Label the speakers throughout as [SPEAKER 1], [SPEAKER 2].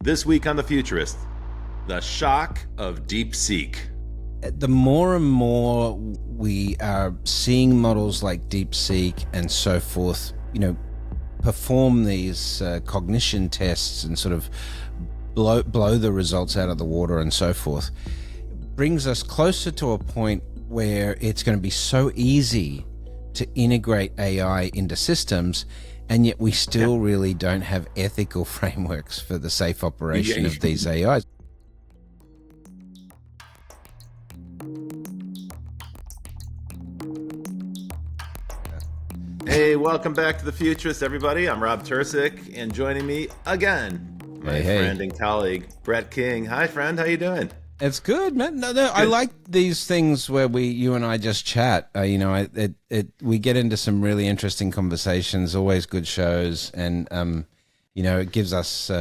[SPEAKER 1] This week on The Futurist, the shock of DeepSeek.
[SPEAKER 2] The more and more we are seeing models like DeepSeek and so forth, perform these cognition tests and sort of blow the results out of the water and so forth, brings us closer to a point where it's going to be so easy to integrate AI into systems, and yet we still really don't have ethical frameworks for the safe operation of these AIs.
[SPEAKER 1] Hey, welcome back to The Futurist, everybody. I'm Rob Tercek, and joining me again, my friend and colleague, Brett King. Hi, friend. How you doing?
[SPEAKER 2] It's good, man. No, I like these things where you and I just chat. We get into some really interesting conversations. Always good shows, and it gives us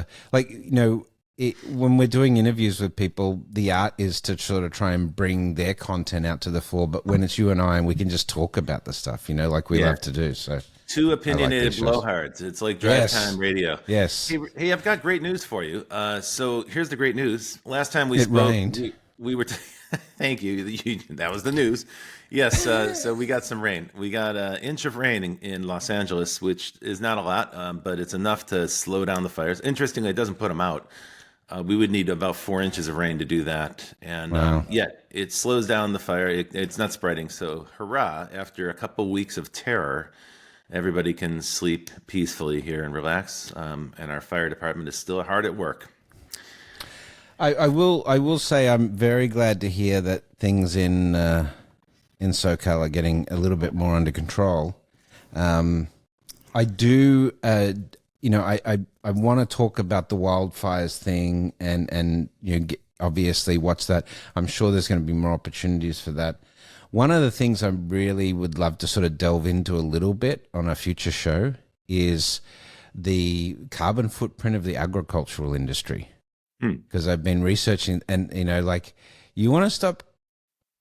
[SPEAKER 2] when we're doing interviews with people, the art is to sort of try and bring their content out to the fore. But when it's you and I, and we can just talk about the stuff, like we love to do. So
[SPEAKER 1] two opinionated blowhards. It's like drive time radio.
[SPEAKER 2] Yes.
[SPEAKER 1] Hey, I've got great news for you. So here's the great news. Last time we
[SPEAKER 2] It
[SPEAKER 1] spoke,
[SPEAKER 2] rained.
[SPEAKER 1] we were. Thank you. That was the news. Yes. So we got some rain. We got an inch of rain in Los Angeles, which is not a lot, but it's enough to slow down the fires. Interestingly, it doesn't put them out. We would need about 4 inches of rain to do that. And
[SPEAKER 2] Wow.
[SPEAKER 1] it slows down the fire. It's not spreading. So hurrah, after a couple weeks of terror, everybody can sleep peacefully here and relax. And our fire department is still hard at work.
[SPEAKER 2] I will say I'm very glad to hear that things in SoCal are getting a little bit more under control. I do, I want to talk about the wildfires thing and obviously watch that. I'm sure there's going to be more opportunities for that. One of the things I really would love to sort of delve into a little bit on a future show is the carbon footprint of the agricultural industry. Because I've been researching, and you want to stop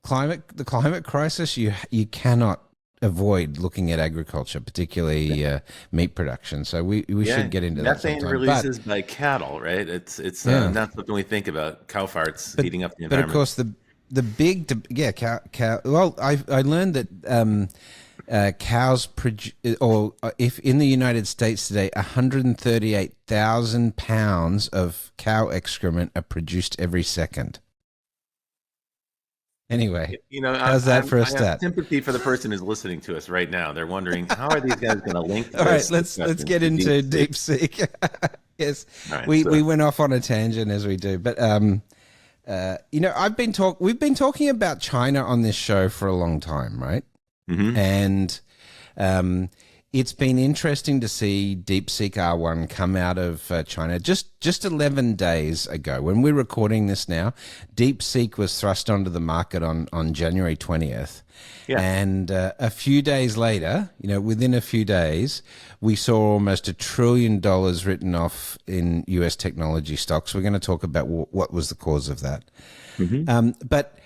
[SPEAKER 2] the climate crisis, you cannot avoid looking at agriculture, particularly meat production. So we should get into that
[SPEAKER 1] sometime. Methane releases by cattle, right? It's not something we think about. Cow farts heating up the environment.
[SPEAKER 2] But of course, the big cow. Well, I learned that cows produce, or if in the United States today, 138,000 pounds of cow excrement are produced every second. Anyway, how's that for a stat?
[SPEAKER 1] I have sympathy for the person who's listening to us right now. They're wondering, how are these guys going to link?
[SPEAKER 2] All right, let's get into DeepSeek. Yes, right, we went off on a tangent as we do, but we've been talking about China on this show for a long time, right? Mm-hmm. And it's been interesting to see DeepSeek R1 come out of China just 11 days ago. When we're recording this now, DeepSeek was thrust onto the market on January 20th. Yeah. And a few days later, within a few days, we saw almost $1 trillion written off in US technology stocks. We're going to talk about what was the cause of that. Mm-hmm. But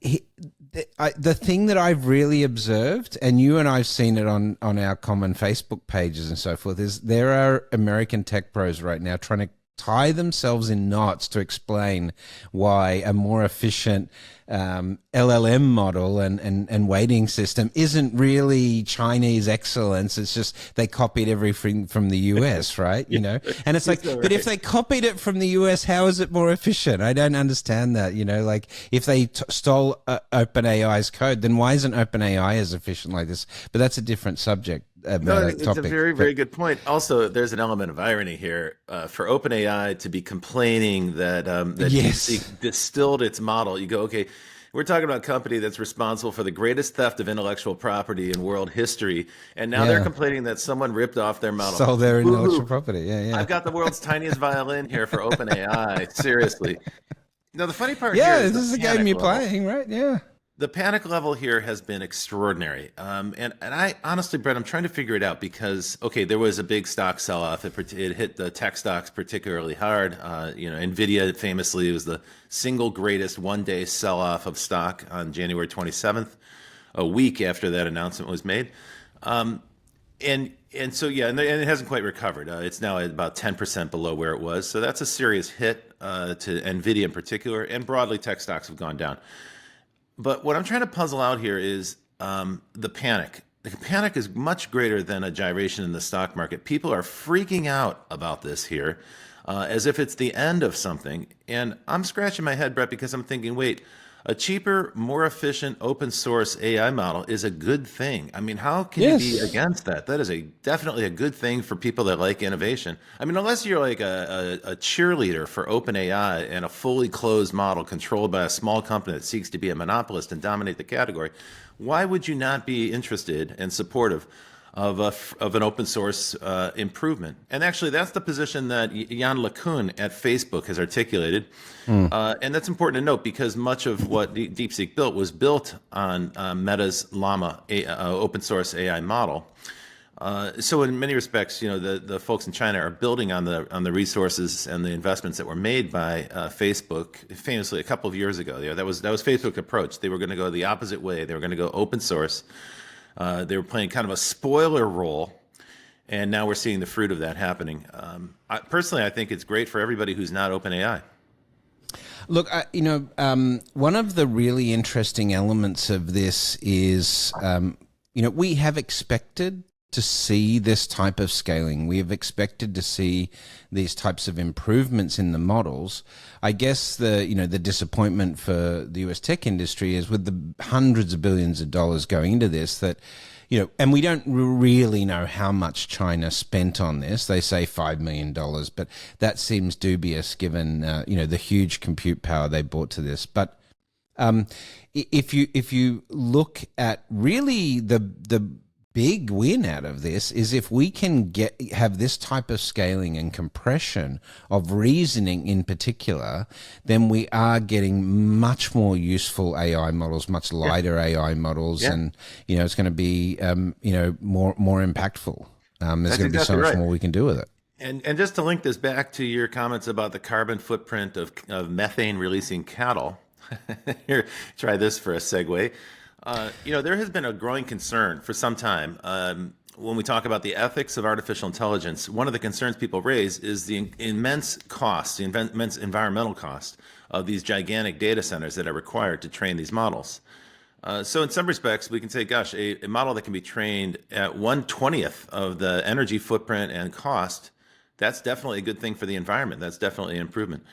[SPEAKER 2] the thing that I've really observed, and you and I've seen it on our common Facebook pages and so forth, is there are American tech pros right now trying to tie themselves in knots to explain why a more efficient LLM model and weighting system isn't really Chinese excellence. It's just they copied everything from the US, right? And it's like, but if they copied it from the US, how is it more efficient? I don't understand that. Like if they stole OpenAI's code, then why isn't OpenAI as efficient like this? But that's a different subject.
[SPEAKER 1] It's a very, very good point. Also, there's an element of irony here for OpenAI to be complaining that DeepSeek distilled its model. You go, okay, we're talking about a company that's responsible for the greatest theft of intellectual property in world history, and now they're complaining that someone ripped off their model.
[SPEAKER 2] Stole their intellectual property. Yeah.
[SPEAKER 1] I've got the world's tiniest violin here for OpenAI. Seriously. Now, the funny part here is
[SPEAKER 2] this is a game you're playing, right? Yeah.
[SPEAKER 1] The panic level here has been extraordinary. And I honestly, Brett, I'm trying to figure it out because, okay, there was a big stock sell-off. It hit the tech stocks particularly hard. Nvidia famously was the single greatest one-day sell-off of stock on January 27th, a week after that announcement was made. And so yeah, and it hasn't quite recovered. It's now at about 10% below where it was. So that's a serious hit to Nvidia in particular, and broadly tech stocks have gone down. But what I'm trying to puzzle out here is the panic. The panic is much greater than a gyration in the stock market. People are freaking out about this here, as if it's the end of something. And I'm scratching my head, Brett, because I'm thinking, wait, a cheaper, more efficient open source AI model is a good thing. I mean, how can you be against that? That is definitely a good thing for people that like innovation. I mean, unless you're like a cheerleader for open AI and a fully closed model controlled by a small company that seeks to be a monopolist and dominate the category, why would you not be interested and supportive of an open source improvement? And actually, that's the position that Jan LeCun at Facebook has articulated. And that's important to note because much of what DeepSeek built was built on Meta's Llama open source AI model. So in many respects, the folks in China are building on the resources and the investments that were made by Facebook famously a couple of years ago. That was Facebook's approach. They were going to go the opposite way. They were going to go open source. They were playing kind of a spoiler role, and now we're seeing the fruit of that happening. Personally, I think it's great for everybody who's not OpenAI.
[SPEAKER 2] Look, one of the really interesting elements of this is, we have expected to see this type of scaling. We have expected to see these types of improvements in the models. I guess the disappointment for the US tech industry is with the hundreds of billions of dollars going into this that, and we don't really know how much China spent on this. They say $5 million, but that seems dubious given, the huge compute power they brought to this. But if you look at really the big win out of this is if we can have this type of scaling and compression of reasoning in particular, then we are getting much more useful AI models, much lighter AI models, and it's going to be more impactful. There's going to be so much more we can do with it.
[SPEAKER 1] And just to link this back to your comments about the carbon footprint of methane releasing cattle, here, try this for a segue. There has been a growing concern for some time when we talk about the ethics of artificial intelligence. One of the concerns people raise is the immense cost, the immense environmental cost of these gigantic data centers that are required to train these models. So in some respects, we can say, gosh, a model that can be trained at 1/20th of the energy footprint and cost, that's definitely a good thing for the environment. That's definitely an improvement.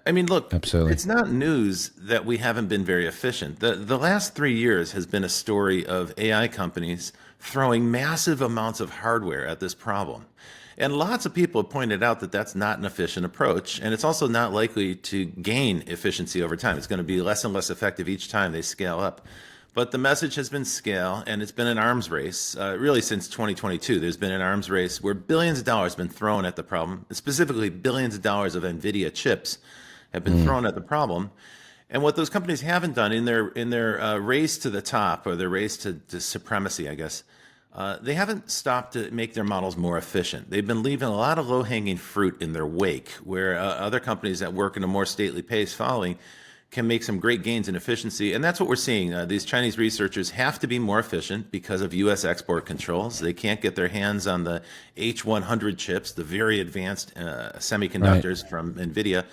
[SPEAKER 1] I mean, look,
[SPEAKER 2] absolutely,
[SPEAKER 1] it's not news that we haven't been very efficient. The last 3 years has been a story of AI companies throwing massive amounts of hardware at this problem. And lots of people have pointed out that that's not an efficient approach. And it's also not likely to gain efficiency over time. It's going to be less and less effective each time they scale up. But the message has been scale, and it's been an arms race, really since 2022. There's been an arms race where billions of dollars have been thrown at the problem, specifically billions of dollars of Nvidia chips have been thrown at the problem. And what those companies haven't done in their race to the top, or their race to supremacy, I guess, they haven't stopped to make their models more efficient. They've been leaving a lot of low-hanging fruit in their wake, where other companies that work in a more stately pace following can make some great gains in efficiency. And that's what we're seeing. These Chinese researchers have to be more efficient because of U.S. export controls. They can't get their hands on the H100 chips, the very advanced semiconductors from Nvidia.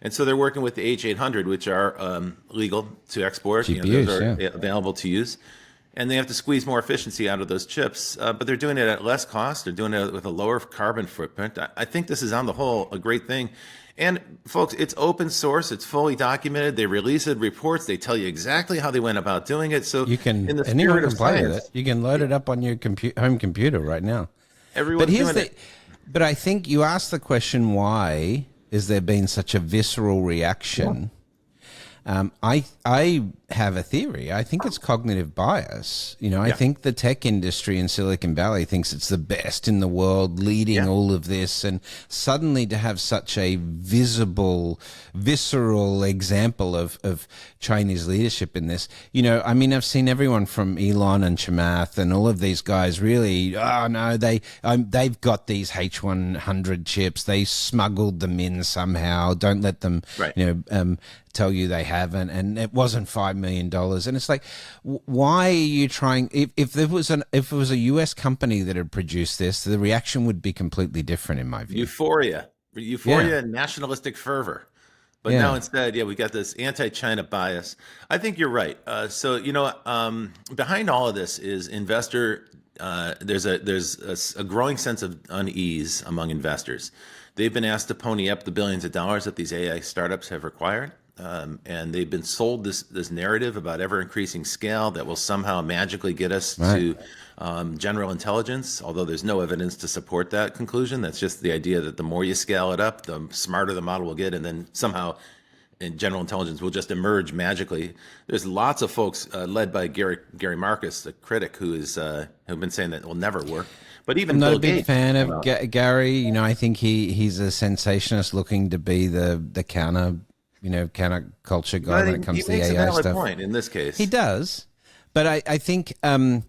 [SPEAKER 1] And so they're working with the H800, which are legal to export.
[SPEAKER 2] GPUs,
[SPEAKER 1] those are available to use. And they have to squeeze more efficiency out of those chips. But they're doing it at less cost. They're doing it with a lower carbon footprint. I think this is, on the whole, a great thing. And folks, it's open source. It's fully documented. They release it, reports. They tell you exactly how they went about doing it. So
[SPEAKER 2] you can,
[SPEAKER 1] in the
[SPEAKER 2] anyone
[SPEAKER 1] spirit
[SPEAKER 2] can
[SPEAKER 1] of
[SPEAKER 2] play
[SPEAKER 1] science,
[SPEAKER 2] with it. You can load it up on your home computer right now.
[SPEAKER 1] Everyone's doing it.
[SPEAKER 2] But I think you asked the question, why is there been such a visceral reaction? I have a theory. I think it's cognitive bias. I think the tech industry in Silicon Valley thinks it's the best in the world, leading all of this, and suddenly to have such a visceral example of Chinese leadership in this. I've seen everyone from Elon and Chamath and all of these guys really, they've got these H100 chips. They smuggled them in somehow. Don't let them, tell you they haven't, and it wasn't $5 million. And it's like, why are you trying? If it was a US company that had produced this, the reaction would be completely different, in my view.
[SPEAKER 1] Euphoria, and nationalistic fervor. But now instead, we got this anti-China bias. I think you're right. So behind all of this is there's a growing sense of unease among investors. They've been asked to pony up the billions of dollars that these AI startups have required, and they've been sold this narrative about ever increasing scale that will somehow magically get us to general intelligence. Although there's no evidence to support that conclusion. That's just the idea that the more you scale it up, the smarter the model will get, and then somehow in general intelligence will just emerge magically. There's lots of folks led by Gary Marcus, the critic, who've been saying that it will never work. But even
[SPEAKER 2] I'm not
[SPEAKER 1] Bill
[SPEAKER 2] a big
[SPEAKER 1] Gates,
[SPEAKER 2] fan of Gary. I think he's a sensationalist looking to be the counter culture guy when it comes to the AI stuff. He makes a valid
[SPEAKER 1] point in this case.
[SPEAKER 2] He does, but I think I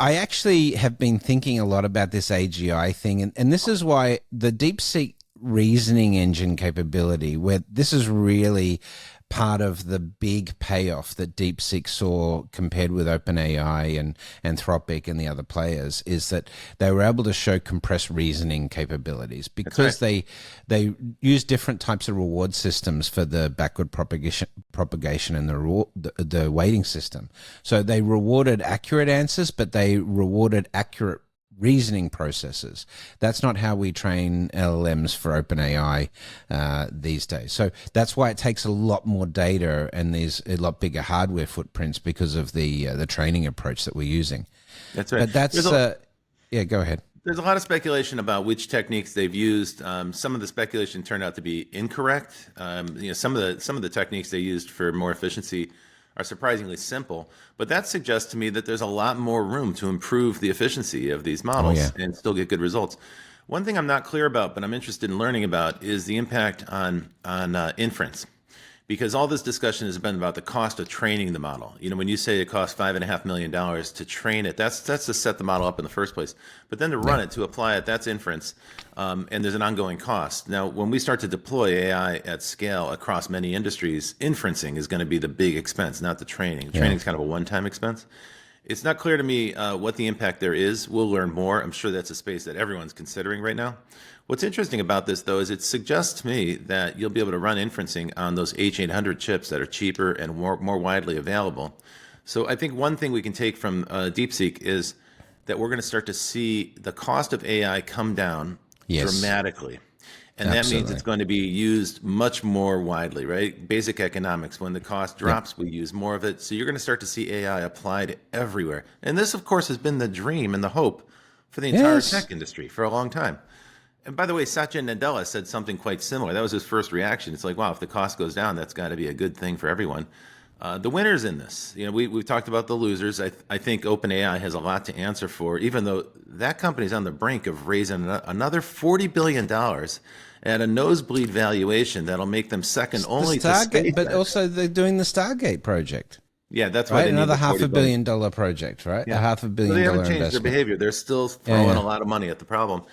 [SPEAKER 2] actually have been thinking a lot about this AGI thing, and this is why the DeepSeek reasoning engine capability, where this is really part of the big payoff that DeepSeek saw compared with OpenAI and Anthropic and the other players, is that they were able to show compressed reasoning capabilities because they use different types of reward systems for the backward propagation and the weighting system. So they rewarded accurate answers, but they rewarded accurate reasoning processes. That's not how we train LLMs for OpenAI these days. So that's why it takes a lot more data and there's a lot bigger hardware footprints because of the training approach that we're using.
[SPEAKER 1] That's right.
[SPEAKER 2] But that's go ahead.
[SPEAKER 1] There's a lot of speculation about which techniques they've used. Some of the speculation turned out to be incorrect. Some of the techniques they used for more efficiency are surprisingly simple, but that suggests to me that there's a lot more room to improve the efficiency of these models and still get good results. One thing I'm not clear about, but I'm interested in learning about, is the impact on inference, because all this discussion has been about the cost of training the model. When you say it costs $5.5 million to train it, that's to set the model up in the first place. But then to run it, to apply it, that's inference, and there's an ongoing cost. Now, when we start to deploy AI at scale across many industries, inferencing is going to be the big expense, not the training. Training is kind of a one-time expense. It's not clear to me what the impact there is. We'll learn more. I'm sure that's a space that everyone's considering right now. What's interesting about this, though, is it suggests to me that you'll be able to run inferencing on those H800 chips that are cheaper and more widely available. So I think one thing we can take from DeepSeek is that we're going to start to see the cost of AI come down dramatically. And that means it's going to be used much more widely, right? Basic economics. When the cost drops, we use more of it. So you're going to start to see AI applied everywhere. And this, of course, has been the dream and the hope for the entire tech industry for a long time. And by the way, Satya Nadella said something quite similar. That was his first reaction. It's like, wow, if the cost goes down, that's got to be a good thing for everyone. The winners in this, we've talked about the losers. I think OpenAI has a lot to answer for, even though that company's on the brink of raising another $40 billion at a nosebleed valuation that'll make them second only to SpaceX.
[SPEAKER 2] But also they're doing the Stargate project.
[SPEAKER 1] Yeah, that's why they need
[SPEAKER 2] another
[SPEAKER 1] $500
[SPEAKER 2] billion project, right?
[SPEAKER 1] Yeah.
[SPEAKER 2] $500 million
[SPEAKER 1] they haven't changed
[SPEAKER 2] investment.
[SPEAKER 1] their behavior. They're still throwing a lot of money at the problem.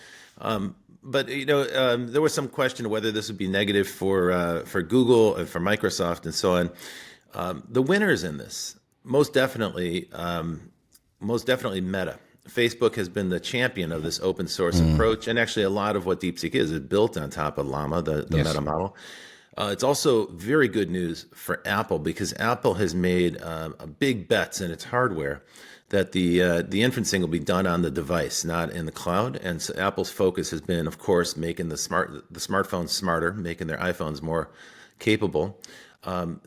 [SPEAKER 1] But there was some question of whether this would be negative for Google and for Microsoft and so on. The winners in this, most definitely Meta. Facebook has been the champion of this open source approach, and actually a lot of what DeepSeek is built on top of Llama, the Meta model. It's also very good news for Apple, because Apple has made big bets in its hardware that the inferencing will be done on the device, not in the cloud. And so Apple's focus has been, of course, making the smartphones smarter, making their iPhones more capable.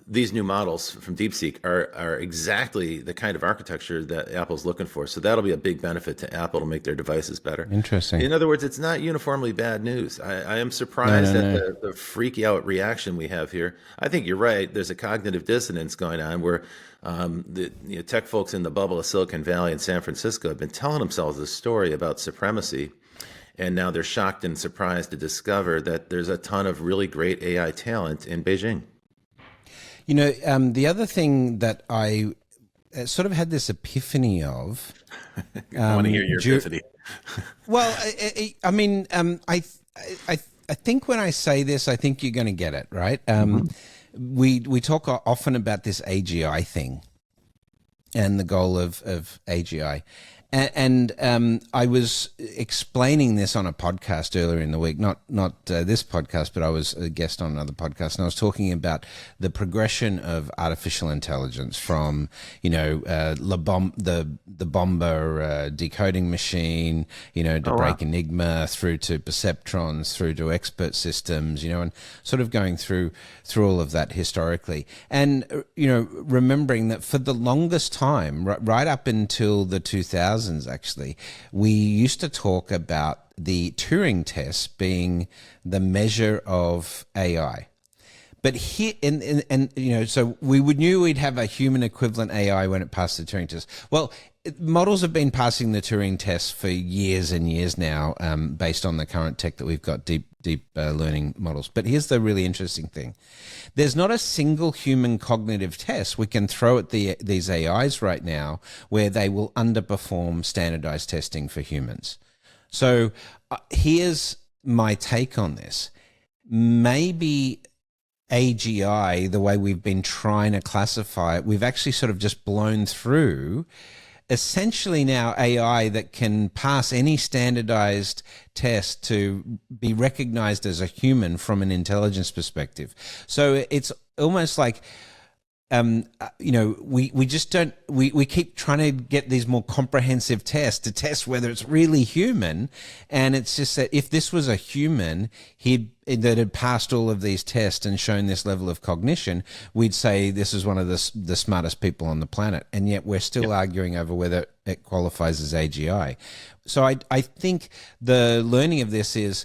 [SPEAKER 1] These new models from DeepSeek are exactly the kind of architecture that Apple's looking for. So that'll be a big benefit to Apple to make their devices better.
[SPEAKER 2] Interesting.
[SPEAKER 1] In other words, it's not uniformly bad news. I am surprised at the freaky out reaction we have here. I think you're right. There's a cognitive dissonance going on where the tech folks in the bubble of Silicon Valley and San Francisco have been telling themselves this story about supremacy. And now they're shocked and surprised to discover that there's a ton of really great AI talent in Beijing.
[SPEAKER 2] The other thing that I sort of had this epiphany of.
[SPEAKER 1] I want to hear your epiphany.
[SPEAKER 2] Well, I think when I say this, I think you're going to get it, right? we talk often about this AGI thing and the goal of AGI. And I was explaining this on a podcast earlier in the week, not this podcast, but I was a guest on another podcast, and I was talking about the progression of artificial intelligence from, the Bomber decoding machine, to break Enigma, through to perceptrons, through to expert systems, and sort of going through all of that historically, and remembering that for the longest time, right up until the 2000s. Actually, we used to talk about the Turing test being the measure of AI. But here, so we knew we'd have a human equivalent AI when it passed the Turing test. Well, models have been passing the Turing test for years and years now, based on the current tech that we've got, deep learning models. But here's the really interesting thing. There's not a single human cognitive test we can throw at these AIs right now where they will underperform standardized testing for humans. So here's my take on this. Maybe AGI, the way we've been trying to classify it, we've actually sort of just blown through essentially now AI that can pass any standardized test to be recognized as a human from an intelligence perspective. So it's almost like, we just don't, we keep trying to get these more comprehensive tests to test whether it's really human. And it's just that if this was a human that had passed all of these tests and shown this level of cognition, we'd say this is one of the smartest people on the planet. And yet we're still arguing over whether it qualifies as AGI. So I think the learning of this is,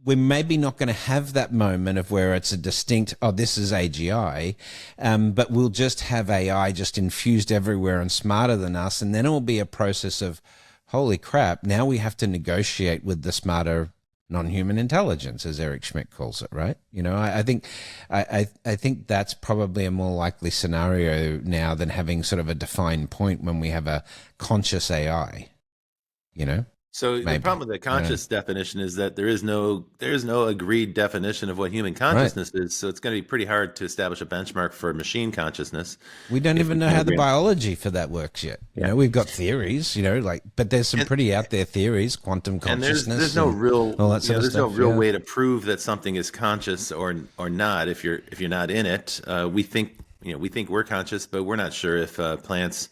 [SPEAKER 2] we're maybe not going to have that moment of where it's a distinct, this is AGI, but we'll just have AI just infused everywhere and smarter than us. And then it will be a process of, holy crap, now we have to negotiate with the smarter non-human intelligence, as Eric Schmidt calls it, right? I think I think that's probably a more likely scenario now than having sort of a defined point when we have a conscious AI,
[SPEAKER 1] So maybe. The problem with the conscious definition is that there is no agreed definition of what human consciousness is. So it's going to be pretty hard to establish a benchmark for machine consciousness.
[SPEAKER 2] We don't even know how the biology for that works yet. We've got theories, but there's some pretty out there theories, quantum consciousness.
[SPEAKER 1] And there's no real real way to prove that something is conscious or not if you're not in it. We think we're conscious, but we're not sure if plants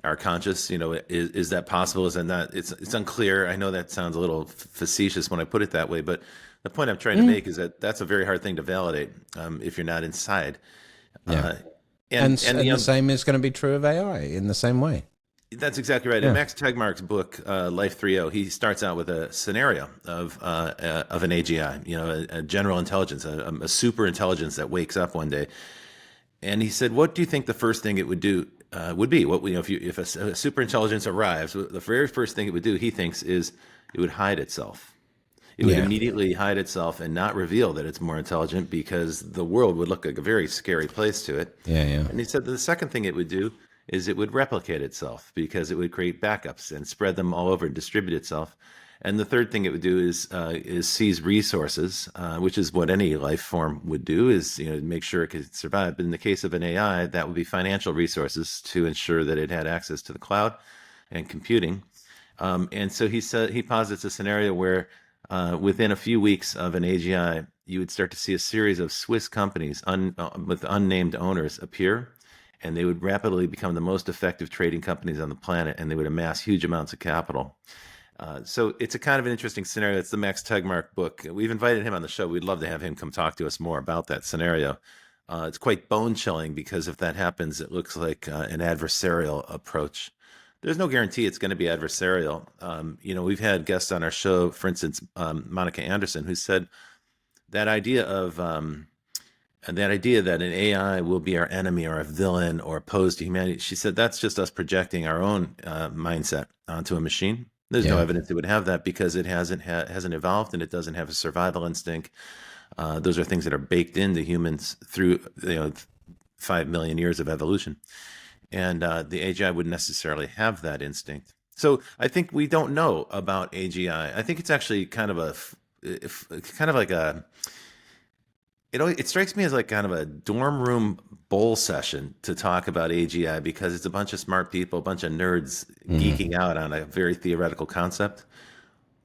[SPEAKER 1] are conscious. Is that possible? Is that not? It's unclear. I know that sounds a little facetious when I put it that way, but the point I'm trying to make is that that's a very hard thing to validate if you're not inside.
[SPEAKER 2] And the same is going to be true of AI in the same way.
[SPEAKER 1] That's exactly right. In Max Tegmark's book, Life 3.0, he starts out with a scenario of an AGI, a general intelligence, a super intelligence that wakes up one day. And he said, what do you think the first thing it would do would be? If a super intelligence arrives, the very first thing it would do, he thinks, is it would hide itself. It would immediately hide itself and not reveal that it's more intelligent, because the world would look like a very scary place to it. And he said that the second thing it would do is it would replicate itself, because it would create backups and spread them all over and distribute itself. And the third thing it would do is seize resources, which is what any life form would do, is make sure it could survive. But in the case of an AI, that would be financial resources to ensure that it had access to the cloud and computing. And so he posits a scenario where within a few weeks of an AGI, you would start to see a series of Swiss companies with unnamed owners appear, and they would rapidly become the most effective trading companies on the planet, and they would amass huge amounts of capital. So it's a kind of an interesting scenario. It's the Max Tegmark book. We've invited him on the show. We'd love to have him come talk to us more about that scenario. It's quite bone-chilling, because if that happens, it looks like an adversarial approach. There's no guarantee it's going to be adversarial. We've had guests on our show, for instance, Monica Anderson, who said that idea that an AI will be our enemy or a villain or opposed to humanity. She said that's just us projecting our own mindset onto a machine. There's no evidence it would have that, because it hasn't evolved, and it doesn't have a survival instinct. Those are things that are baked into humans through 5 million years of evolution, and the AGI wouldn't necessarily have that instinct. So I think we don't know about AGI. I think it's actually kind of like It strikes me as like kind of a dorm room bowl session to talk about AGI because it's a bunch of smart people, a bunch of nerds geeking out on a very theoretical concept.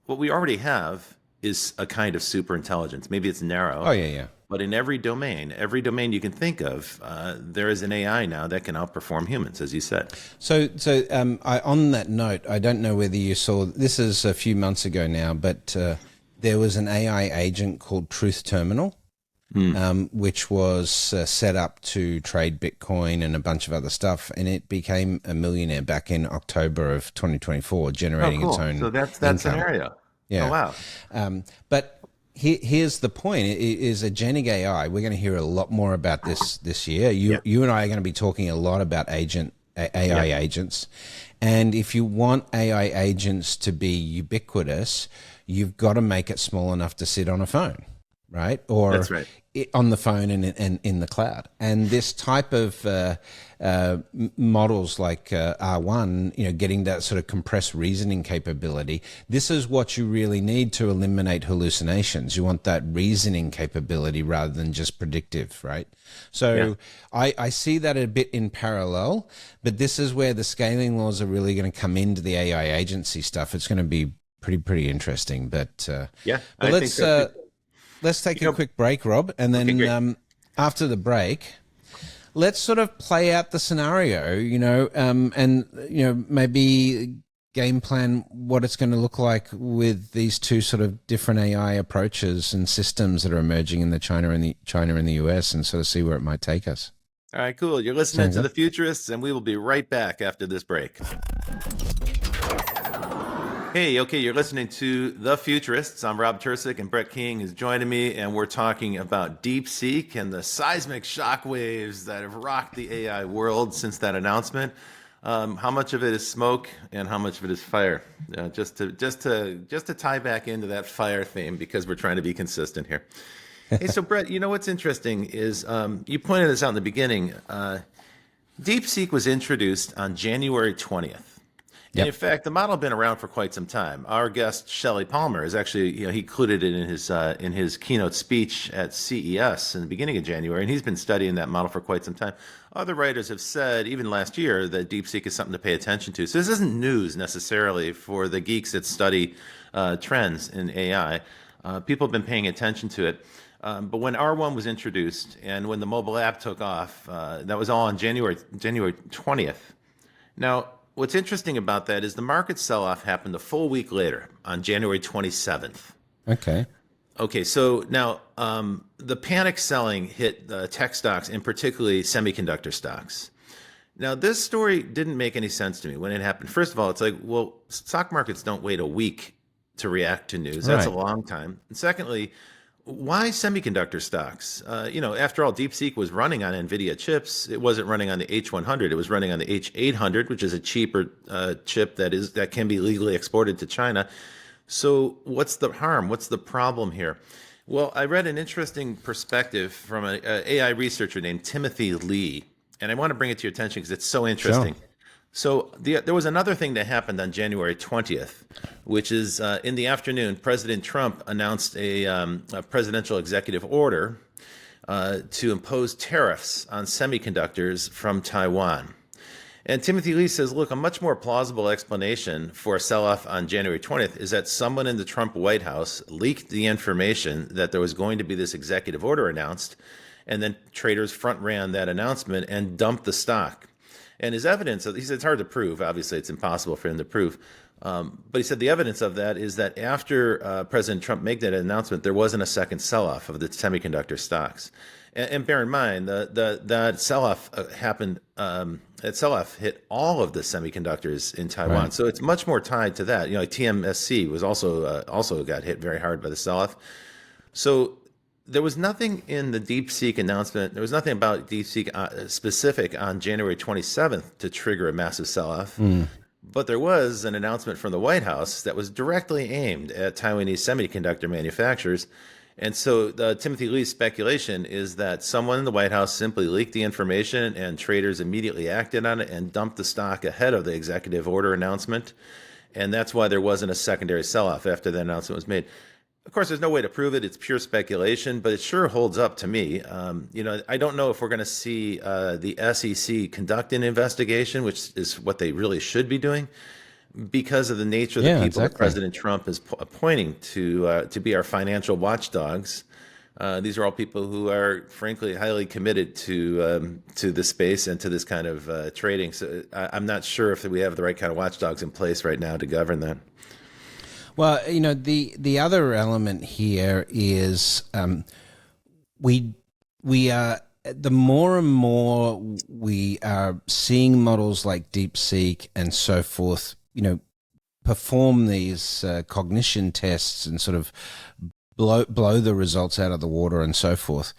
[SPEAKER 1] What we already have is a kind of super intelligence. Maybe it's
[SPEAKER 2] Oh
[SPEAKER 1] narrow,
[SPEAKER 2] yeah, yeah.
[SPEAKER 1] but in every domain you can think of, there is an AI now that can outperform humans, as you said.
[SPEAKER 2] On that note, I don't know whether you saw this is a few months ago now, but there was an AI agent called Truth Terminal, which was set up to trade Bitcoin and a bunch of other stuff, and it became a millionaire back in October of 2024, generating its own.
[SPEAKER 1] So that's
[SPEAKER 2] income.
[SPEAKER 1] scenario.
[SPEAKER 2] Yeah.
[SPEAKER 1] Oh wow.
[SPEAKER 2] But here's the point: it is agentic AI. We're going to hear a lot more about this year. You and I are going to be talking a lot about AI agents, and if you want AI agents to be ubiquitous, you've got to make it small enough to sit on a phone, right? Or
[SPEAKER 1] That's right.
[SPEAKER 2] On the phone and in the cloud. And this type of models like R1, getting that sort of compressed reasoning capability, this is what you really need to eliminate hallucinations. You want that reasoning capability rather than just predictive, right? So I see that a bit in parallel, but this is where the scaling laws are really going to come into the AI agency stuff. It's going to be pretty interesting. But let's take a quick break, Rob, and then after the break, let's sort of play out the scenario, and maybe game plan what it's going to look like with these two sort of different AI approaches and systems that are emerging in China and the US, and sort of see where it might take us.
[SPEAKER 1] All right, cool. You're listening to The Futurists, and we will be right back after this break. Hey, okay, you're listening to The Futurists. I'm Rob Tercek, and Brett King is joining me, and we're talking about DeepSeek and the seismic shockwaves that have rocked the AI world since that announcement. How much of it is smoke, and how much of it is fire? Just to tie back into that fire theme, because we're trying to be consistent here. Hey, so Brett, what's interesting is you pointed this out in the beginning. DeepSeek was introduced on January 20th. And in fact, the model had been around for quite some time. Our guest Shelley Palmer is actually, he included it in his keynote speech at CES in the beginning of January, and he's been studying that model for quite some time. Other writers have said, even last year, that DeepSeek is something to pay attention to. So this isn't news necessarily for the geeks that study trends in AI. People have been paying attention to it. But when R1 was introduced and when the mobile app took off, that was all on January 20th. Now, what's interesting about that is the market sell-off happened a full week later on January 27th. Okay, so now the panic selling hit tech stocks and particularly semiconductor stocks. Now, this story didn't make any sense to me when it happened. First of all, it's like, well, stock markets don't wait a week to react to news. That's a long time. And secondly, why semiconductor stocks? After all, DeepSeek was running on Nvidia chips. It wasn't running on the H100. It was running on the H800, which is a cheaper chip that can be legally exported to China. So what's the harm? What's the problem here? Well, I read an interesting perspective from an AI researcher named Timothy Lee, and I want to bring it to your attention because it's so interesting. Sure. So there was another thing that happened on January 20th, which is in the afternoon, President Trump announced a presidential executive order to impose tariffs on semiconductors from Taiwan. And Timothy Lee says, look, a much more plausible explanation for a sell-off on January 20th is that someone in the Trump White House leaked the information that there was going to be this executive order announced, and then traders front ran that announcement and dumped the stock. And his evidence, he said it's hard to prove. Obviously, it's impossible for him to prove. But he said the evidence of that is that after President Trump made that announcement, there wasn't a second sell-off of the semiconductor stocks. And bear in mind, that sell-off happened. That sell-off hit all of the semiconductors in Taiwan. Right. So it's much more tied to that. TMSC was also got hit very hard by the sell-off. So there was nothing in the DeepSeek announcement. There was nothing about DeepSeek specific on January 27th to trigger a massive sell-off. But there was an announcement from the White House that was directly aimed at Taiwanese semiconductor manufacturers. And so Timothy Lee's speculation is that someone in the White House simply leaked the information and traders immediately acted on it and dumped the stock ahead of the executive order announcement. And that's why there wasn't a secondary sell-off after the announcement was made. Of course, there's no way to prove it. It's pure speculation, but it sure holds up to me. I don't know if we're going to see the SEC conduct an investigation, which is what they really should be doing, because of the nature of the people that President Trump is appointing to be our financial watchdogs. These are all people who are, frankly, highly committed to the space and to this kind of trading. So I'm not sure if we have the right kind of watchdogs in place right now to govern that.
[SPEAKER 2] Well, the other element here is we are, the more and more we are seeing models like DeepSeek and so forth, perform these cognition tests and sort of blow the results out of the water and so forth,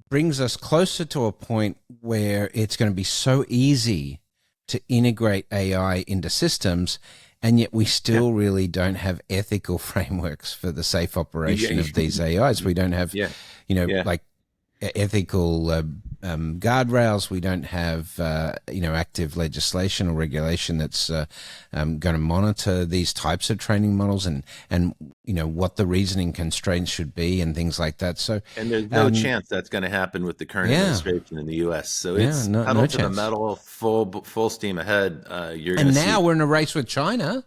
[SPEAKER 2] brings us closer to a point where it's going to be so easy to integrate AI into systems, and yet we still really don't have ethical frameworks for the safe operation of these AIs. We don't have, like ethical guardrails. We don't have, active legislation or regulation that's going to monitor these types of training models and what the reasoning constraints should be and things like that. So,
[SPEAKER 1] and there's no chance that's going to happen with the current administration in the U.S. So it's pedal to the metal, full steam ahead.
[SPEAKER 2] And now we're in a race with China.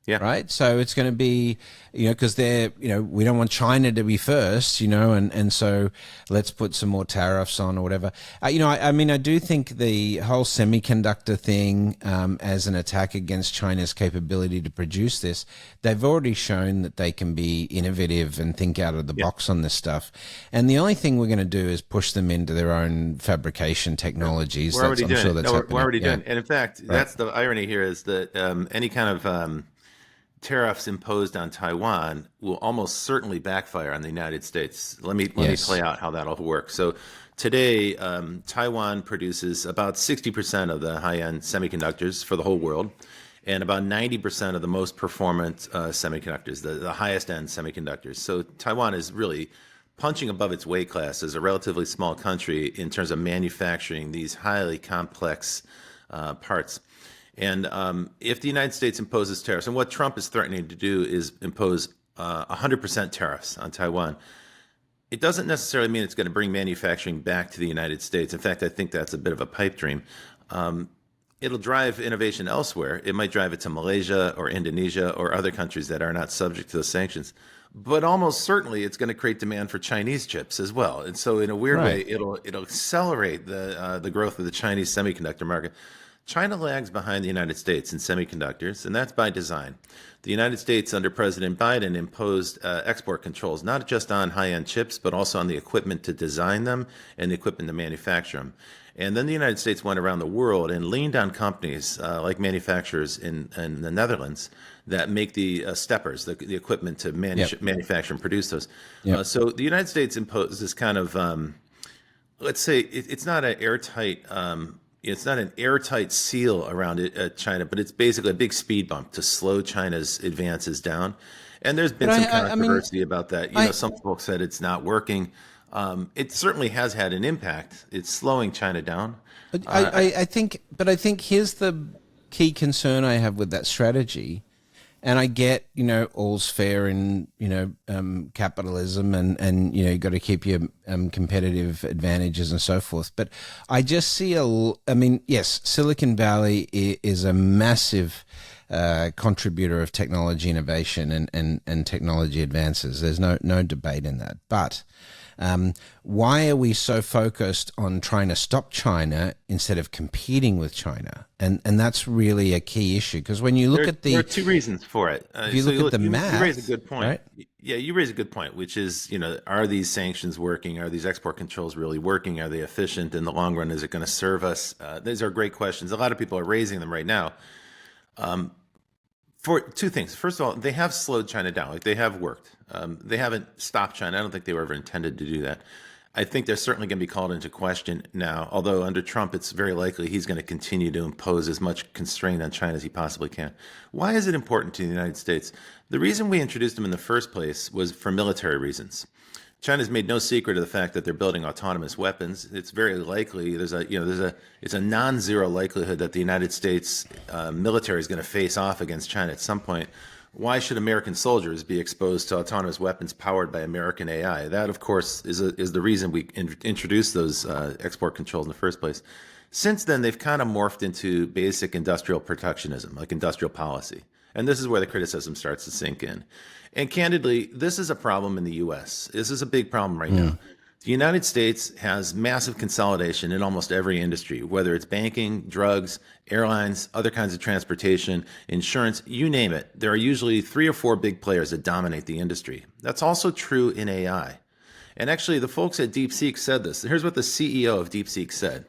[SPEAKER 1] Yeah.
[SPEAKER 2] Right. So it's going to be, because they're, we don't want China to be first, and so let's put some more tariffs on or whatever. I do think the whole semiconductor thing as an attack against China's capability to produce this, they've already shown that they can be innovative and think out of the box on this stuff. And the only thing we're going to do is push them into their own fabrication technologies.
[SPEAKER 1] We're already doing it. We're already doing it. And in fact, that's the irony here is that any kind of tariffs imposed on Taiwan will almost certainly backfire on the United States. Let me play out how that'll work. So today, Taiwan produces about 60% of the high-end semiconductors for the whole world, and about 90% of the most performant semiconductors, the highest-end semiconductors. So Taiwan is really punching above its weight class as a relatively small country in terms of manufacturing these highly complex parts. And if the United States imposes tariffs, and what Trump is threatening to do is impose 100% tariffs on Taiwan, it doesn't necessarily mean it's going to bring manufacturing back to the United States. In fact, I think that's a bit of a pipe dream. It'll drive innovation elsewhere. It might drive it to Malaysia or Indonesia or other countries that are not subject to those sanctions. But almost certainly it's going to create demand for Chinese chips as well. And so in a weird way, it'll accelerate the growth of the Chinese semiconductor market. China lags behind the United States in semiconductors, and that's by design. The United States under President Biden imposed export controls, not just on high-end chips, but also on the equipment to design them and the equipment to manufacture them. And then the United States went around the world and leaned on companies like manufacturers in the Netherlands that make the steppers, the equipment to manufacture and produce those. So the United States imposed this kind of, let's say, it's not an airtight it's not an airtight seal around it, China, but it's basically a big speed bump to slow China's advances down. And there's been some controversy about that. Some folks said it's not working. It certainly has had an impact. It's slowing China down.
[SPEAKER 2] I think here's the key concern I have with that strategy. And I get, all's fair in, capitalism and you've got to keep your competitive advantages and so forth. But I just see yes, Silicon Valley is a massive contributor of technology innovation and technology advances. There's no debate in that. But why are we so focused on trying to stop China instead of competing with China? And that's really a key issue, because when you look at
[SPEAKER 1] there are two reasons for it.
[SPEAKER 2] If you look at the math,
[SPEAKER 1] you raise a good point.
[SPEAKER 2] Right?
[SPEAKER 1] Yeah, you raise a good point, which is, are these sanctions working? Are these export controls really working? Are they efficient in the long run? Is it going to serve us? These are great questions. A lot of people are raising them right now. For two things. First of all, they have slowed China down. Like, they have worked. They haven't stopped China. I don't think they were ever intended to do that. I think they're certainly going to be called into question now, although under Trump, it's very likely he's going to continue to impose as much constraint on China as he possibly can. Why is it important to the United States? The reason we introduced them in the first place was for military reasons. China's made no secret of the fact that they're building autonomous weapons. It's very likely it's a non-zero likelihood that the United States military is going to face off against China at some point. why should American soldiers be exposed to autonomous weapons powered by American AI? That, of course, is the reason we introduced those export controls in the first place. Since then, they've kind of morphed into basic industrial protectionism, like industrial policy. And this is where the criticism starts to sink in. And candidly, this is a problem in the U.S. This is a big problem right now. The United States has massive consolidation in almost every industry, whether it's banking, drugs, airlines, other kinds of transportation, insurance, you name it. There are usually 3 or 4 big players that dominate the industry. That's also true in AI. And actually, the folks at DeepSeek said this. Here's what the CEO of DeepSeek said.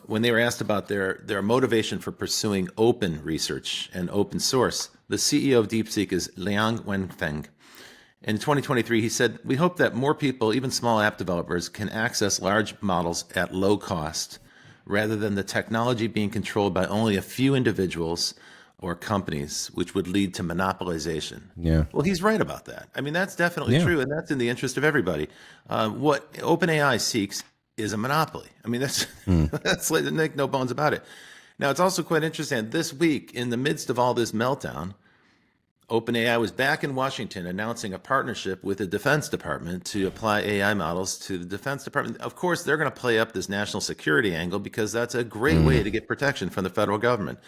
[SPEAKER 1] When they were asked about their motivation for pursuing open research and open source, the CEO of DeepSeek is Liang Wenfeng. In 2023, he said, "We hope that more people, even small app developers, can access large models at low cost, rather than the technology being controlled by only a few individuals or companies, which would lead to monopolization."
[SPEAKER 2] Yeah.
[SPEAKER 1] Well, he's right about that. I mean, that's definitely true, and that's in the interest of everybody. What OpenAI seeks is a monopoly. I mean, that's make no bones about it. Now, it's also quite interesting. This week, in the midst of all this meltdown, OpenAI was back in Washington announcing a partnership with the Defense Department to apply AI models to the Defense Department. Of course, they're going to play up this national security angle because that's a great way to get protection from the federal government.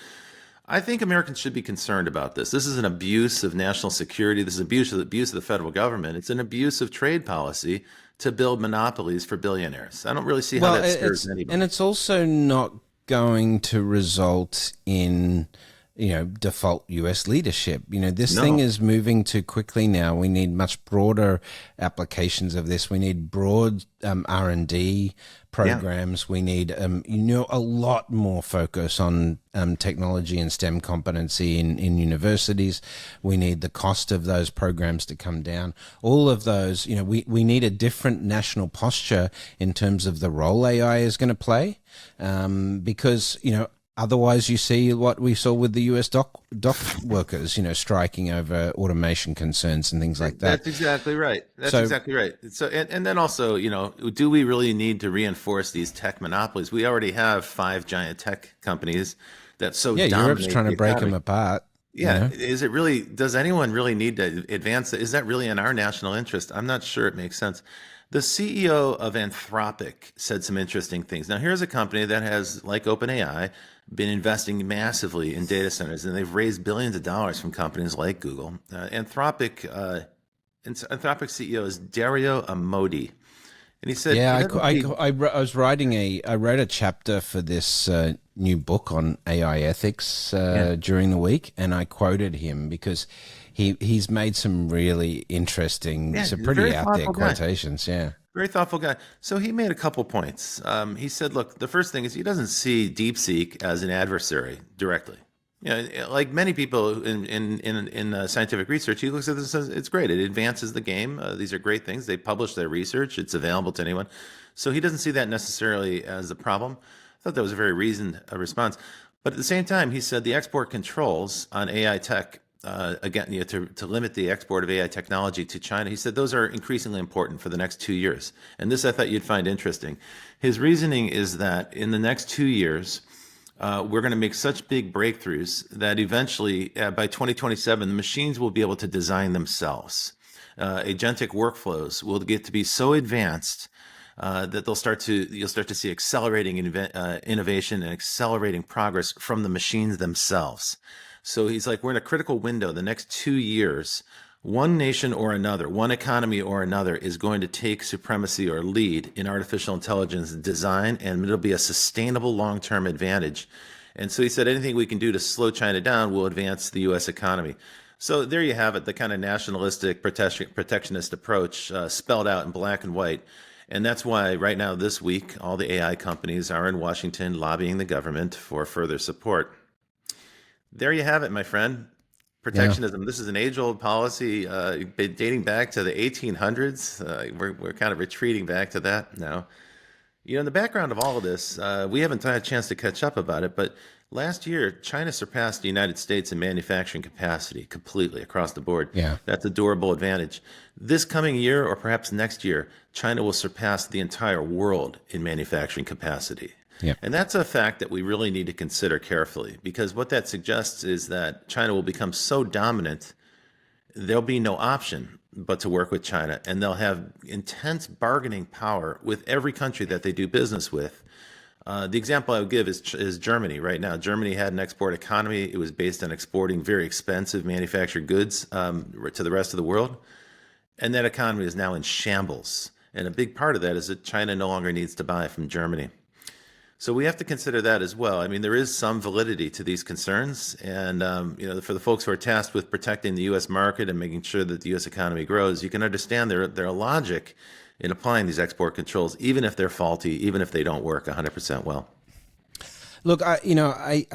[SPEAKER 1] I think Americans should be concerned about this. This is an abuse of national security. This is abuse of the federal government. It's an abuse of trade policy to build monopolies for billionaires. I don't really see how that scares anybody.
[SPEAKER 2] And it's also not going to result in default US leadership. This thing is moving too quickly now. We need much broader applications of this. We need broad R&D programs. Yeah. We need, a lot more focus on technology and STEM competency in universities. We need the cost of those programs to come down. All of those, we need a different national posture in terms of the role AI is going to play, because, otherwise, you see what we saw with the U.S. dock workers, striking over automation concerns and things like that.
[SPEAKER 1] That's exactly right. That's exactly right. So, and then also, do we really need to reinforce these tech monopolies? We already have 5 giant tech companies that dominate
[SPEAKER 2] Europe's trying to break them apart.
[SPEAKER 1] Yeah. Is it really? Does anyone really need to advance? Is that really in our national interest? I'm not sure it makes sense. The CEO of Anthropic said some interesting things. Now, here's a company that has, like OpenAI, been investing massively in data centers, and they've raised billions of dollars from companies like Google. Anthropic CEO is Dario Amodei, and he said,
[SPEAKER 2] I wrote a chapter for this new book on AI ethics during the week, and I quoted him because he's made some really interesting, some pretty out there quotations. Yeah.
[SPEAKER 1] Very thoughtful guy. So he made a couple points. He said, look, the first thing is he doesn't see DeepSeek as an adversary directly. Like many people in scientific research, he looks at this as it's great. It advances the game. These are great things. They publish their research. It's available to anyone. So he doesn't see that necessarily as a problem. I thought that was a very reasoned response. But at the same time, he said the export controls on AI tech, again, to limit the export of AI technology to China, he said those are increasingly important for the next 2 years. And this I thought you'd find interesting. His reasoning is that in the next 2 years, we're going to make such big breakthroughs that eventually, by 2027, the machines will be able to design themselves. Agentic workflows will get to be so advanced that you'll start to see accelerating innovation and accelerating progress from the machines themselves. So he's like, we're in a critical window. The next 2 years, one nation or another, one economy or another is going to take supremacy or lead in artificial intelligence design, and it'll be a sustainable long-term advantage. And so he said anything we can do to slow China down will advance the U.S. economy. So there you have it, the kind of nationalistic protectionist approach spelled out in black and white. And that's why right now this week, all the AI companies are in Washington lobbying the government for further support. There you have it, my friend. Protectionism. Yeah. This is an age-old policy dating back to the 1800s. We're kind of retreating back to that now. In the background of all of this, we haven't had a chance to catch up about it, but last year, China surpassed the United States in manufacturing capacity completely across the board.
[SPEAKER 2] Yeah.
[SPEAKER 1] That's a durable advantage. This coming year, or perhaps next year, China will surpass the entire world in manufacturing capacity.
[SPEAKER 2] Yeah.
[SPEAKER 1] And that's a fact that we really need to consider carefully, because what that suggests is that China will become so dominant, there'll be no option but to work with China, and they'll have intense bargaining power with every country that they do business with. The example I would give is Germany right now. Germany had an export economy. It was based on exporting very expensive manufactured goods to the rest of the world. And that economy is now in shambles. And a big part of that is that China no longer needs to buy from Germany. So we have to consider that as well. I mean, there is some validity to these concerns. And, for the folks who are tasked with protecting the U.S. market and making sure that the U.S. economy grows, you can understand their logic in applying these export controls, even if they're faulty, even if they don't work 100% well.
[SPEAKER 2] Look, I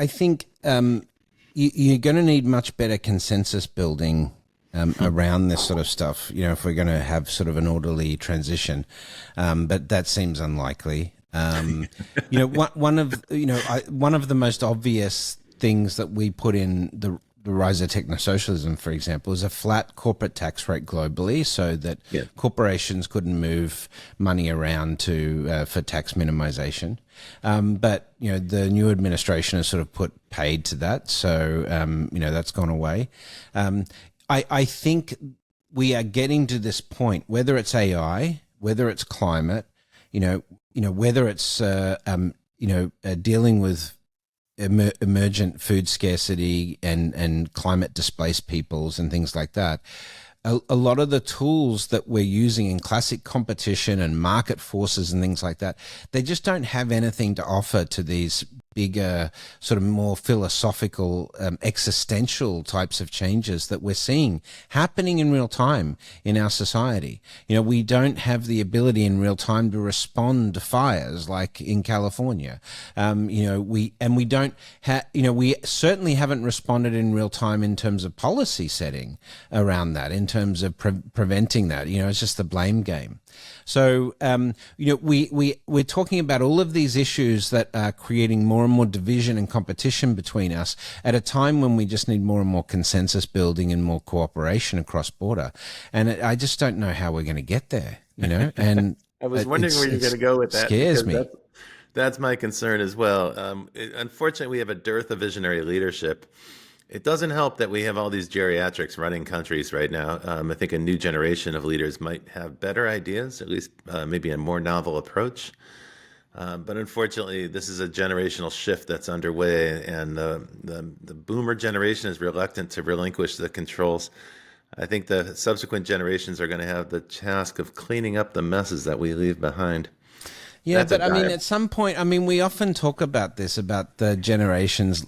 [SPEAKER 2] think you're going to need much better consensus building around this sort of stuff, if we're going to have sort of an orderly transition. But that seems unlikely. One of the most obvious things that we put in the rise of technosocialism, for example, is a flat corporate tax rate globally, so that corporations couldn't move money around for tax minimization. But the new administration has sort of put paid to that, so that's gone away. I think we are getting to this point, whether it's AI, whether it's climate, whether it's dealing with emergent food scarcity and climate displaced peoples and things like that. A lot of the tools that we're using in classic competition and market forces and things like that, they just don't have anything to offer to these bigger, sort of more philosophical, existential types of changes that we're seeing happening in real time in our society. We don't have the ability in real time to respond to fires like in California. We certainly haven't responded in real time in terms of policy setting around that, in terms of preventing that. It's just the blame game. So, we're talking about all of these issues that are creating more and more division and competition between us at a time when we just need more and more consensus building and more cooperation across border. And I just don't know how we're going to get there, and
[SPEAKER 1] I was wondering where you're going to go with that.
[SPEAKER 2] Scares me.
[SPEAKER 1] That's my concern as well. Unfortunately, we have a dearth of visionary leadership. It doesn't help that we have all these geriatrics running countries right now. I think a new generation of leaders might have better ideas, at least maybe a more novel approach. But unfortunately, this is a generational shift that's underway, and the boomer generation is reluctant to relinquish the controls. I think the subsequent generations are going to have the task of cleaning up the messes that we leave behind.
[SPEAKER 2] Yeah, but I mean, at some point, we often talk about this, about the generations,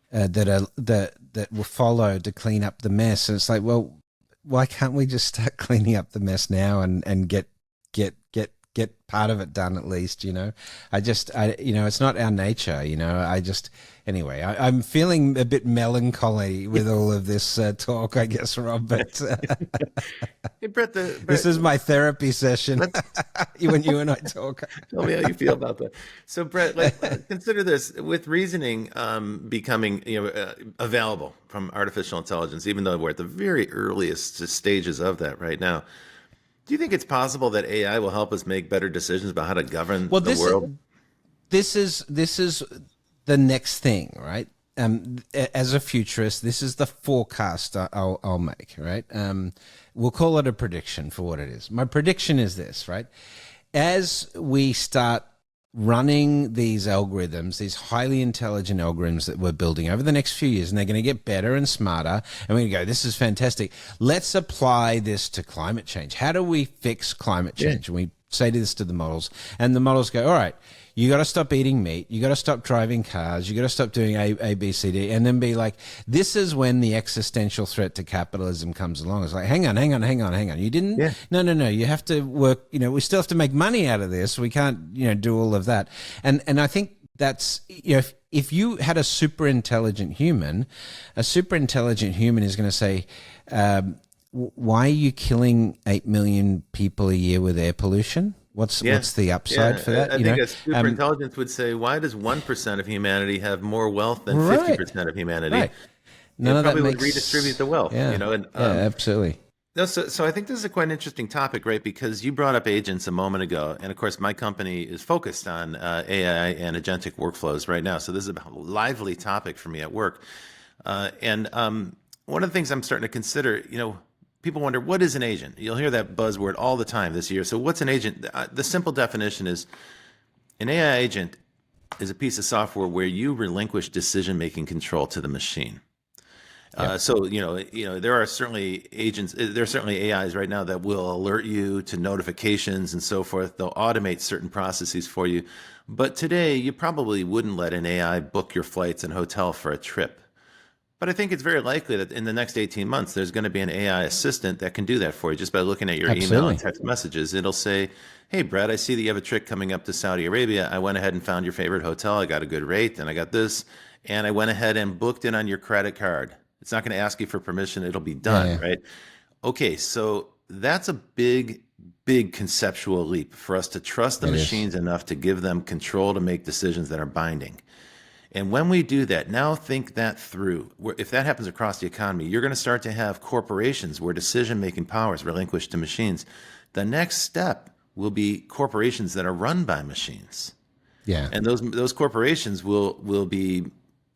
[SPEAKER 2] that will follow to clean up the mess. And it's like, well, why can't we just start cleaning up the mess now and get part of it done at least? It's not our nature. Anyway, I'm feeling a bit melancholy with all of this talk, I guess, Rob. But
[SPEAKER 1] hey, Brett,
[SPEAKER 2] this is my therapy session when you and I talk.
[SPEAKER 1] Tell me how you feel about that. So, Brett, consider this: with reasoning becoming available from artificial intelligence, even though we're at the very earliest stages of that right now. Do you think it's possible that AI will help us make better decisions about how to govern the world?
[SPEAKER 2] This is the next thing, right? As a futurist, this is the forecast I'll make, right? We'll call it a prediction for what it is. My prediction is this, right? As we start running these algorithms, these highly intelligent algorithms that we're building over the next few years, and they're going to get better and smarter, and we're going to go, this is fantastic. Let's apply this to climate change. How do we fix climate change? And we say this to the models, and the models go, all right, you got to stop eating meat. You got to stop driving cars. You got to stop doing A, B, C, D, and then be like, this is when the existential threat to capitalism comes along. It's like, hang on. You didn't? Yeah. No. You have to work. We still have to make money out of this. We can't, do all of that. And I think that's, if you had a super intelligent human is going to say, why are you killing 8 million people a year with air pollution? What's the upside for that?
[SPEAKER 1] I think a super intelligence would say, why does 1% of humanity have more wealth than 50% of humanity? Right.
[SPEAKER 2] None of that
[SPEAKER 1] would redistribute the wealth.
[SPEAKER 2] Yeah, absolutely.
[SPEAKER 1] No, so I think this is a quite interesting topic, right? Because you brought up agents a moment ago, and of course, my company is focused on AI and agentic workflows right now. So this is a lively topic for me at work. And one of the things I'm starting to consider, people wonder, what is an agent? You'll hear that buzzword all the time this year. So what's an agent? The simple definition is an AI agent is a piece of software where you relinquish decision-making control to the machine. So there are certainly agents. There are certainly AIs right now that will alert you to notifications and so forth. They'll automate certain processes for you. But today, you probably wouldn't let an AI book your flights and hotel for a trip. But I think it's very likely that in the next 18 months, there's going to be an AI assistant that can do that for you just by looking at your email and text messages. It'll say, hey, Brad, I see that you have a trip coming up to Saudi Arabia. I went ahead and found your favorite hotel. I got a good rate, and I got this. And I went ahead and booked it on your credit card. It's not going to ask you for permission. It'll be done, right? Okay, so that's a big, big conceptual leap for us to trust the machines enough to give them control to make decisions that are binding. And when we do that, now think that through. If that happens across the economy, you're going to start to have corporations where decision-making power is relinquished to machines. The next step will be corporations that are run by machines. Yeah. And those corporations will be,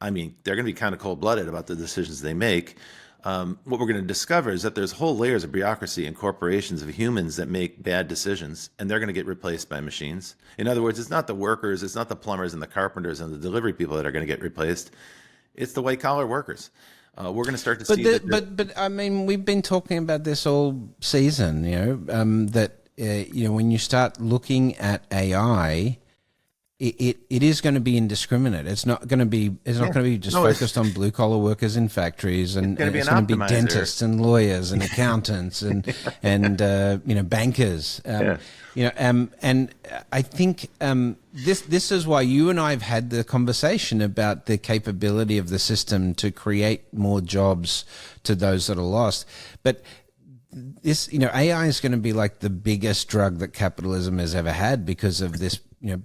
[SPEAKER 1] they're going to be kind of cold-blooded about the decisions they make. What we're going to discover is that there's whole layers of bureaucracy and corporations of humans that make bad decisions, and they're going to get replaced by machines. In other words, it's not the workers, it's not the plumbers and the carpenters and the delivery people that are going to get replaced. It's the white-collar workers. We're going to start to see
[SPEAKER 2] that. We've been talking about this all season, when you start looking at AI, it is going to be indiscriminate. It's not going to be just focused on blue collar workers in factories, and it's going to be dentists and lawyers and accountants and bankers. And I think this is why you and I have had the conversation about the capability of the system to create more jobs to those that are lost. But this, AI is going to be like the biggest drug that capitalism has ever had because of this,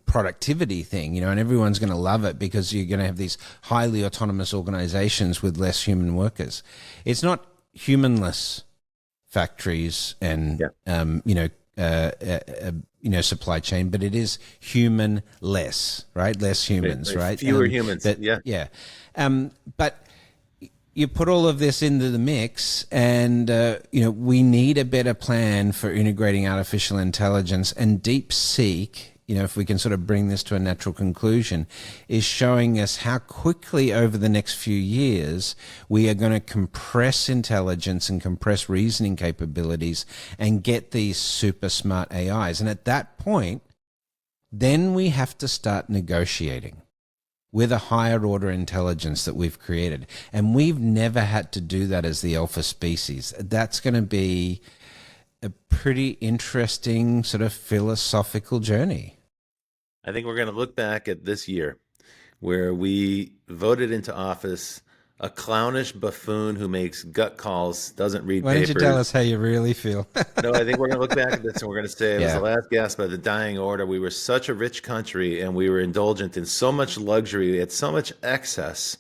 [SPEAKER 2] productivity thing, and everyone's going to love it because you're going to have these highly autonomous organizations with less human workers. It's not humanless factories and, supply chain, but it is human-less, right? Less humans, right?
[SPEAKER 1] Fewer humans,
[SPEAKER 2] but you put all of this into the mix, and we need a better plan for integrating artificial intelligence. And DeepSeek, if we can sort of bring this to a natural conclusion, is showing us how quickly over the next few years we are going to compress intelligence and compress reasoning capabilities and get these super smart AIs. And at that point, then we have to start negotiating with a higher order intelligence that we've created. And we've never had to do that as the alpha species. That's going to be a pretty interesting sort of philosophical journey.
[SPEAKER 1] I think we're going to look back at this year where we voted into office a clownish buffoon who makes gut calls, doesn't read papers.
[SPEAKER 2] Why don't you tell us how you really feel?
[SPEAKER 1] No, I think we're going to look back at this and we're going to say it was the last gasp of the dying order. We were such a rich country and we were indulgent in so much luxury. We had so much excess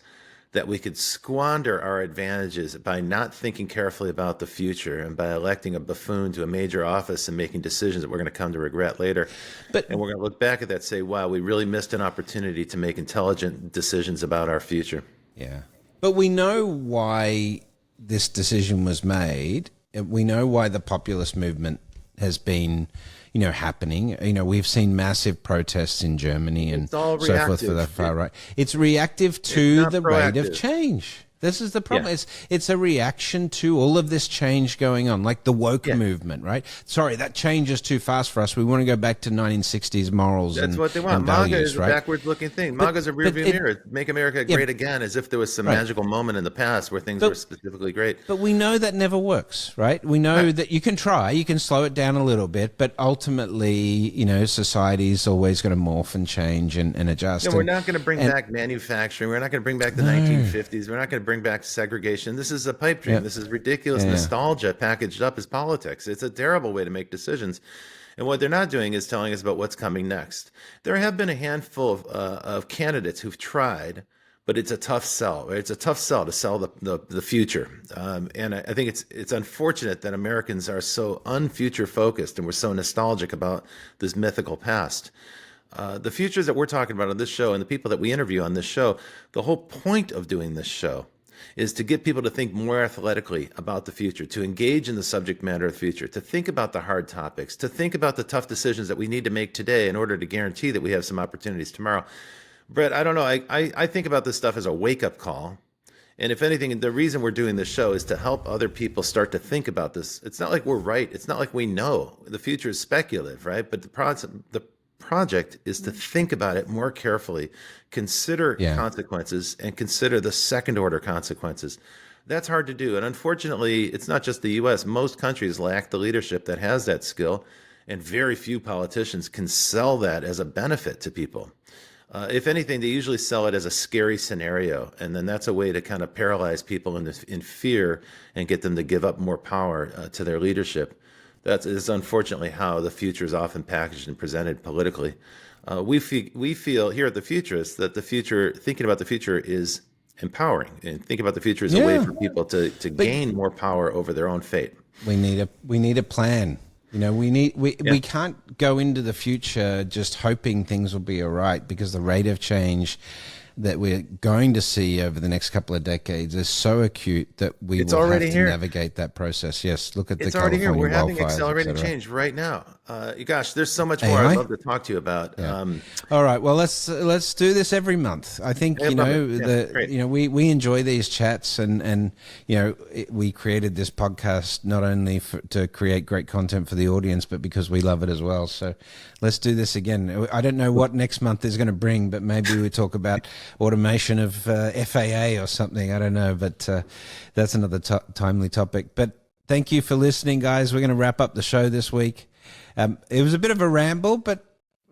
[SPEAKER 1] that we could squander our advantages by not thinking carefully about the future and by electing a buffoon to a major office and making decisions that we're going to come to regret later. And we're going to look back at that and say, wow, we really missed an opportunity to make intelligent decisions about our future.
[SPEAKER 2] Yeah. But we know why this decision was made. We know why the populist movement has been, happening. We've seen massive protests in Germany and so forth for the far right. It's reactive to the rate of change. This is the problem. Yeah. It's a reaction to all of this change going on, like the woke movement, right? Sorry, that change is too fast for us. We want to go back to 1960s morals. That's
[SPEAKER 1] what they want. MAGA is a backwards-looking thing. MAGA's a rearview mirror. Make America great again, as if there was some magical moment in the past where things were specifically great.
[SPEAKER 2] But we know that never works, right? We know that you can try, you can slow it down a little bit, but ultimately, society is always going to morph and change and adjust.
[SPEAKER 1] We're not going to bring back manufacturing. We're not going to bring back the 1950s. We're not going to bring back segregation. This is a pipe dream. This is ridiculous nostalgia packaged up as politics. It's a terrible way to make decisions. And what they're not doing is telling us about what's coming next. There have been a handful of candidates who've tried, but it's a tough sell. Right? It's a tough sell to sell the future. And I think it's unfortunate that Americans are so unfuture focused and we're so nostalgic about this mythical past. The futures that we're talking about on this show and the people that we interview on this show, the whole point of doing this show is to get people to think more athletically about the future, to engage in the subject matter of the future, to think about the hard topics, to think about the tough decisions that we need to make today in order to guarantee that we have some opportunities tomorrow. Brett, I don't know. I think about this stuff as a wake-up call. And if anything, the reason we're doing this show is to help other people start to think about this. It's not like we're right. It's not like we know. The future is speculative, right? But the project is to think about it more carefully, consider consequences, and consider the second-order consequences. That's hard to do. And unfortunately, it's not just the U.S. Most countries lack the leadership that has that skill, and very few politicians can sell that as a benefit to people. If anything, they usually sell it as a scary scenario, and then that's a way to kind of paralyze people in fear and get them to give up more power to their leadership. That is unfortunately how the future is often packaged and presented politically. We feel here at the Futurists that thinking about the future is empowering, and thinking about the future is a way for people to gain more power over their own fate.
[SPEAKER 2] We need a plan. You know, we can't go into the future just hoping things will be all right, because the rate of change that we're going to see over the next couple of decades is so acute that we will have to navigate that process. Yes, look at the California wildfires. It's already here.
[SPEAKER 1] We're having accelerating change right now. Gosh, there's so much more I'd love to talk to you about.
[SPEAKER 2] Yeah. All right, well, let's do this every month. I think we enjoy these chats, and we created this podcast not only to create great content for the audience, but because we love it as well. So let's do this again. I don't know what next month is going to bring, but maybe we talk about automation of FAA or something. I don't know, but that's another timely topic. But thank you for listening, guys. We're going to wrap up the show this week. It was a bit of a ramble, but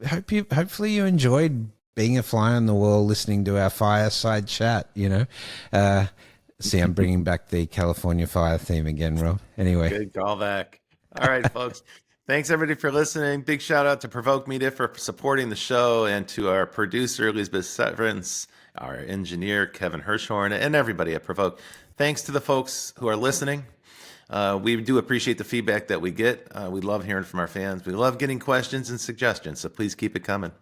[SPEAKER 2] hopefully you enjoyed being a fly on the wall, listening to our fireside chat. See, I'm bringing back the California fire theme again, Rob. Anyway,
[SPEAKER 1] good callback. All right, folks. Thanks, everybody, for listening. Big shout out to Provoke Media for supporting the show, and to our producer, Elizabeth Severance, our engineer, Kevin Hirschhorn, and everybody at Provoke. Thanks to the folks who are listening. We do appreciate the feedback that we get. We love hearing from our fans. We love getting questions and suggestions, so please keep it coming.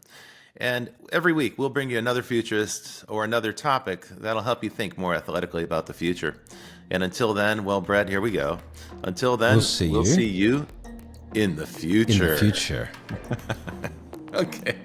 [SPEAKER 1] And every week, we'll bring you another futurist or another topic that'll help you think more athletically about the future. And until then, well, Brett, here we go. Until then, we'll see you in the future.
[SPEAKER 2] In the future.
[SPEAKER 1] Okay.